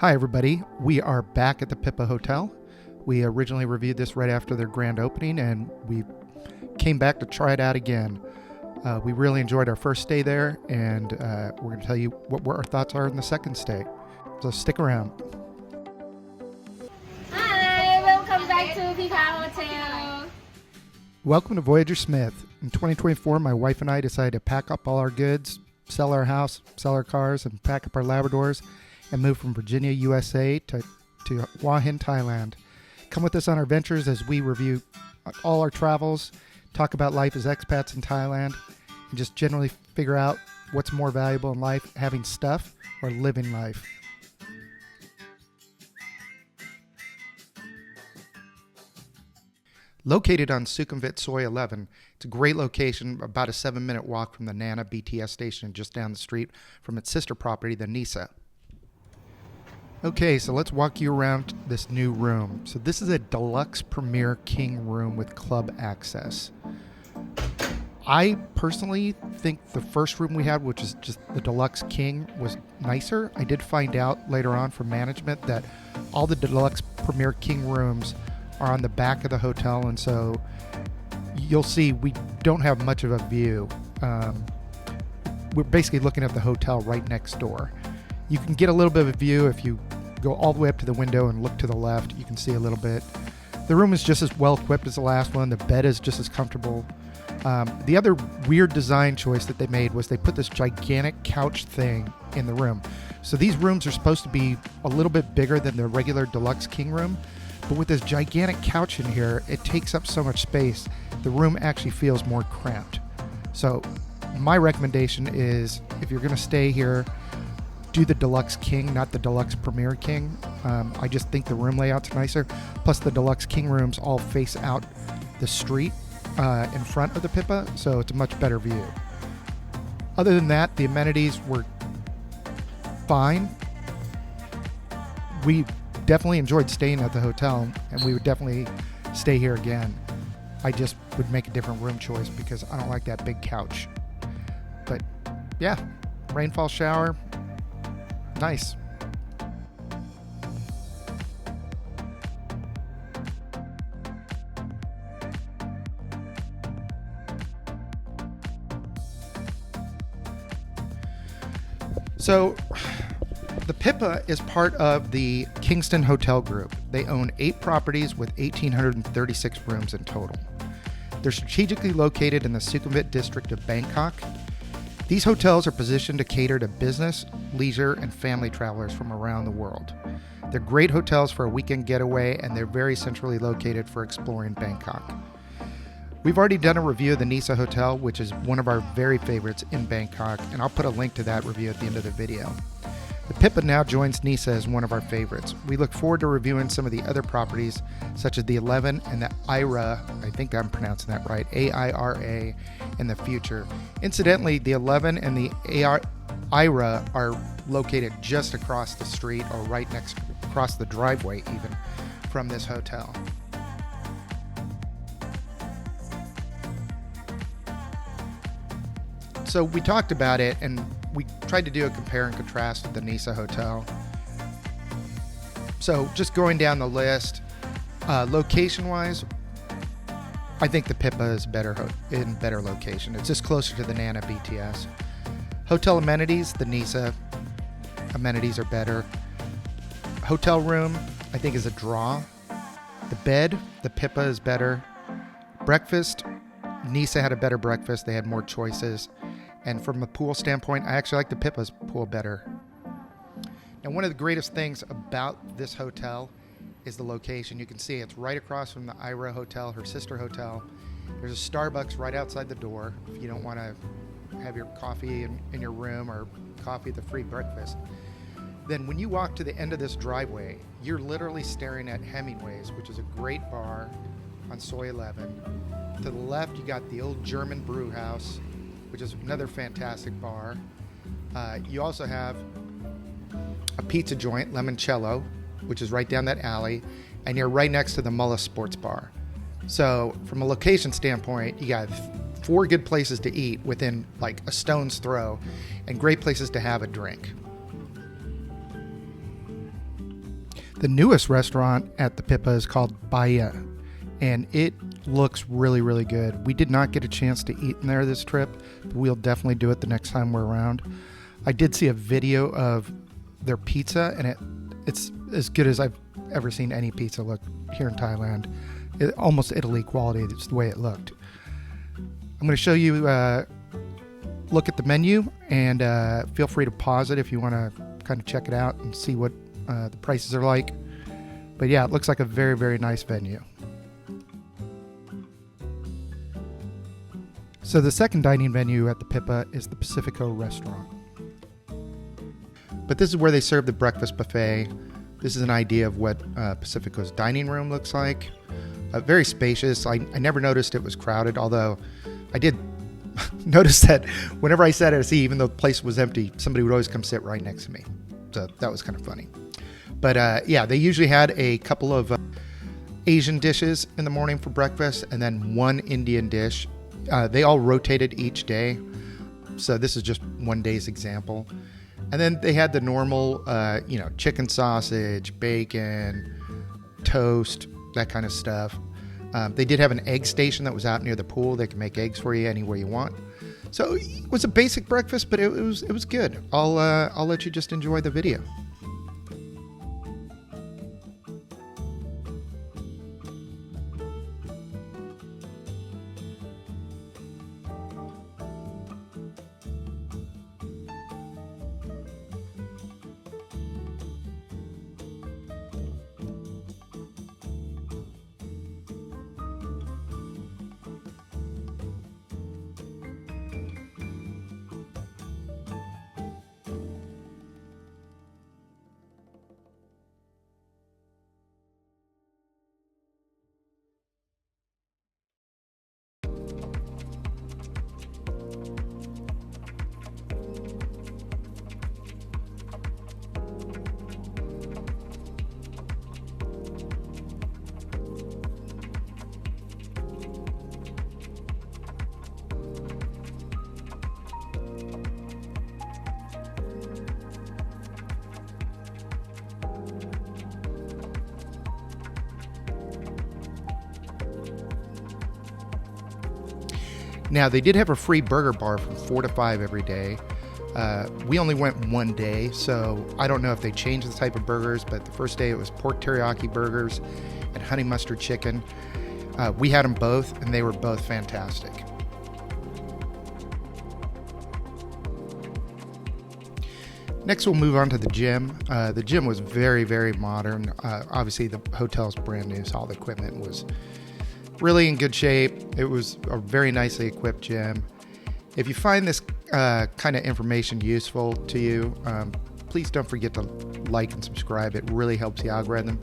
Hi everybody, we are back at the Pipa Hotel. We originally reviewed this right after their grand opening and we came back to try it out again. We really enjoyed our first stay there and we're going to tell you what our thoughts are in the second stay. So stick around. Hi, welcome back to Pipa Hotel. Welcome to Voyager Smith. In 2024, my wife and I decided to pack up all our goods, sell our house, sell our cars, and pack up our Labradors and move from Virginia, USA to Hua Hin, Thailand. Come with us on our ventures as we review all our travels, talk about life as expats in Thailand, and just generally figure out what's more valuable in life, having stuff or living life. Located on Sukhumvit Soi 11, it's a great location, about a 7-minute walk from the Nana BTS station just down the street from its sister property, the Nysa. Okay, so let's walk you around this new room. So this is a deluxe premier king room with club access. I personally think the first room we had, which is just the deluxe king, was nicer. I did find out later on from management that all the deluxe premier king rooms are on the back of the hotel, and so you'll see we don't have much of a view. We're basically looking at the hotel right next door. You can get a little bit of a view if you go all the way up to the window and look to the left. You can see a little bit. The room is just as well equipped as the last one. The bed is just as comfortable. The other weird design choice that they made was they put this gigantic couch thing in the room. So these rooms are supposed to be a little bit bigger than the regular deluxe king room, but with this gigantic couch in here, it takes up so much space, the room actually feels more cramped. So my recommendation is, if you're going to stay here, do the deluxe king, not the deluxe premier king. I just think the room layout's nicer. Plus the deluxe king rooms all face out the street in front of the Pipa, so it's a much better view. Other than that, the amenities were fine. We definitely enjoyed staying at the hotel, and we would definitely stay here again. I just would make a different room choice because I don't like that big couch. But yeah, rainfall shower, nice. So the Pipa is part of the Kingston Hotel Group. They own 8 properties with 1,836 rooms in total. They're strategically located in the Sukhumvit district of Bangkok. These hotels are positioned to cater to business, leisure, and family travelers from around the world. They're great hotels for a weekend getaway, and they're very centrally located for exploring Bangkok. We've already done a review of the Nysa Hotel, which is one of our very favorites in Bangkok, and I'll put a link to that review at the end of the video. The Pipa now joins Nysa as one of our favorites. We look forward to reviewing some of the other properties, such as the 11 and the Aira, I think I'm pronouncing that right, A-I-R-A, in the future. Incidentally, the 11 and the Aira are located just across the street, or right next, across the driveway even, from this hotel. So we talked about it, and we tried to do a compare and contrast with the Nysa Hotel. So just going down the list, location-wise, I think the Pipa is in better location. It's just closer to the Nana BTS. Hotel amenities, the Nysa amenities are better. Hotel room, I think, is a draw. The bed, the Pipa is better. Breakfast, Nysa had a better breakfast. They had more choices. And from a pool standpoint, I actually like the Pipa's pool better. Now, one of the greatest things about this hotel is the location. You can see it's right across from the Aira Hotel, her sister hotel. There's a Starbucks right outside the door if you don't want to have your coffee in your room or coffee at the free breakfast. Then when you walk to the end of this driveway, you're literally staring at Hemingway's, which is a great bar on Soi 11. To the left, you got the old German brew house, which is another fantastic bar. You also have a pizza joint, Limoncello, which is right down that alley, and you're right next to the Mullah Sports Bar. So from a location standpoint, you got 4 good places to eat within like a stone's throw, and great places to have a drink. The newest restaurant at the Pipa is called Bahia, and it looks really, really good. We did not get a chance to eat in there this trip, but we'll definitely do it the next time we're around. I did see a video of their pizza, and it's as good as I've ever seen any pizza look here in Thailand. Almost Italy quality, it's the way it looked. I'm going to show you, look at the menu, and feel free to pause it if you want to kind of check it out and see what the prices are like. But yeah, it looks like a very, very nice venue. So the second dining venue at the Pipa is the Pacifico restaurant. But this is where they serve the breakfast buffet. This is an idea of what Pacifico's dining room looks like. Very spacious. I never noticed it was crowded, although I did notice that whenever I sat at a seat, even though the place was empty, somebody would always come sit right next to me. So that was kind of funny. But yeah, they usually had a couple of Asian dishes in the morning for breakfast and then one Indian dish. They all rotated each day. So this is just one day's example. And then they had the normal, chicken sausage, bacon, toast, that kind of stuff. They did have an egg station that was out near the pool. They can make eggs for you anywhere you want. So it was a basic breakfast, but it was good. I'll let you just enjoy the video. Now, they did have a free burger bar from 4 to 5 every day. We only went one day, so I don't know if they changed the type of burgers, but the first day it was pork teriyaki burgers and honey mustard chicken. We had them both, and they were both fantastic. Next, we'll move on to the gym. The gym was very, very modern. Obviously, the hotel's brand new, so all the equipment was really in good shape. It was a very nicely equipped gym. If you find this kind of information useful to you, please don't forget to like and subscribe. It really helps the algorithm.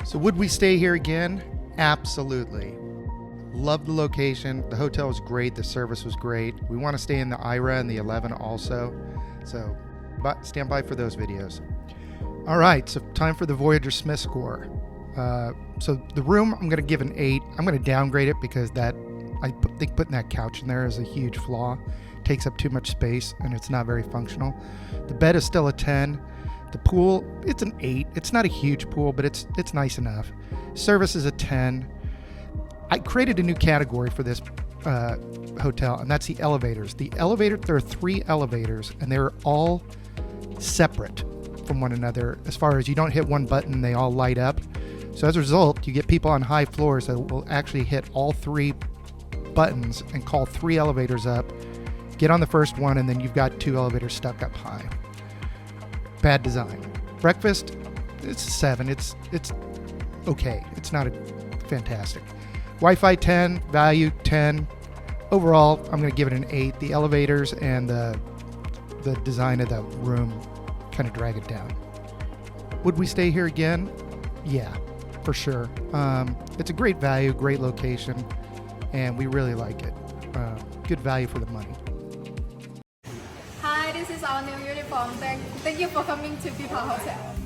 So would we stay here again? Absolutely. Love the location. The hotel was great. The service was great. We want to stay in the Aira and the 11 also. So stand by for those videos. All right, so time for the Voyager Smith score. So the room, I'm going to give an 8. I'm going to downgrade it because I think putting that couch in there is a huge flaw. It takes up too much space and it's not very functional. The bed is still a 10. The pool, it's an 8. It's not a huge pool, but it's nice enough. Service is a 10. I created a new category for this hotel, and that's the elevators. There are 3 elevators, and they're all separate from one another. As far as you don't hit one button, they all light up. So as a result, you get people on high floors that will actually hit all 3 buttons and call 3 elevators up, get on the first one, and then you've got 2 elevators stuck up high. Bad design. Breakfast, it's a 7. It's okay. It's not fantastic. Wi-Fi 10, value 10. Overall, I'm going to give it an 8. The elevators and the design of the room kind of drag it down. Would we stay here again? Yeah, for sure. It's a great value, great location, and we really like it. Good value for the money. Hi, this is our new uniform. Thank you for coming to Pipa Hotel.